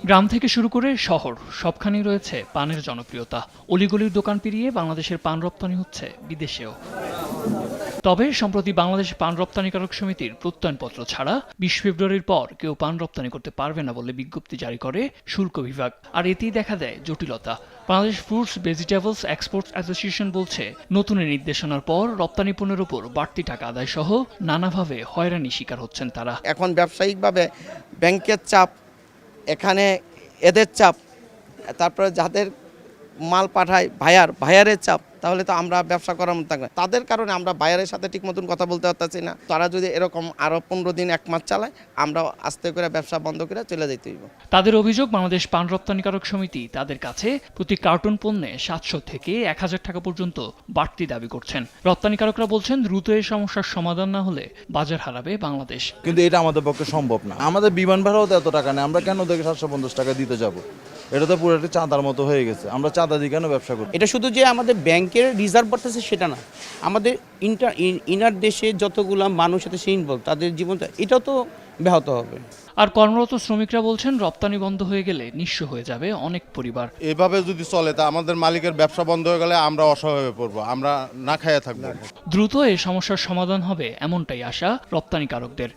গ্রাম থেকে শুরু করে শহর সবখানেই রয়েছে পানের জনপ্রিয়তা। অলিগলির দোকান পেরিয়ে বাংলাদেশের পান রপ্তানি হচ্ছে বিদেশেও। তবে সম্প্রতি বাংলাদেশ পান রপ্তানিকারক সমিতির প্রত্যয়নপত্র ছাড়া ২০ ফেব্রুয়ারির পর কেউ পান রপ্তানি করতে পারবে না বলে বিজ্ঞপ্তি জারি করে শুল্ক বিভাগ। আর এতেই দেখা দেয় জটিলতা। Bangladesh fruits vegetables exports association বলছে, নতুন এই নির্দেশনার পর রপ্তানি পণ্যের উপর বাড়তি টাকা আদায় সহ নানাভাবে হয়রানি শিকার হচ্ছেন তারা। এখন ব্যবসায়িকভাবে ব্যাংকের চাপ, এখানে এদের চাপ, তারপরে যাদের মাল পাঠায় ভাইয়ারের চাপ, তাহলে তো আমরা ব্যবসা করার মতো থাকবে। তাদের কারণে আমরা বায়ারের সাথে ঠিক মতন কথা বলতে পারতেছি না। তারা যদি এরকম আরও ১৫ দিন ১ মাস চালায়, আমরা আস্তে করে ব্যবসা বন্ধ করে চলে যেতে হইব। তাদের অভিযোগ, বাংলাদেশ পান রপ্তানিকারক সমিতি তাদের কাছে প্রতি কার্টন পণ্যে ৭০০ থেকে ১,০০০ টাকা পর্যন্ত বাড়তি দাবি করছেন। রপ্তানিকারকরা বলছেন, দ্রুত এই সমস্যার সমাধান না হলে বাজার হারাবে বাংলাদেশ। কিন্তু এটা আমাদের পক্ষে সম্ভব না। আমাদের বিমান ভাড়াও তো এত টাকা নেই, আমরা কেন ওদেরকে ৭৫০ টাকা দিতে যাব? এটা তো পুরো একটা চাঁদার মতো হয়ে গেছে। আমরা চাঁদা দিয়ে কেন ব্যবসা করি? এটা শুধু যে আমাদের ব্যাংকের রিজার্ভ বাড়তেছে সেটা না, আমাদের ইনার দেশে যতগুলো মানুষ আছে সেই ইনভলভ, তাদের জীবনটা এটাও তো ব্যাহত হবে। আর কর্মরত শ্রমিকরা বলছেন, রপ্তানি বন্ধ হয়ে গেলে নিঃস্ব হয়ে যাবে অনেক পরিবার। এভাবে যদি চলে তা আমাদের মালিকের ব্যবসা বন্ধ হয়ে গেলে আমরা অসহায় হয়ে পড়বো, আমরা না খাইয়া থাকবো। দ্রুত এই সমস্যার সমাধান হবে এমনটাই আশা রপ্তানিকারকদের।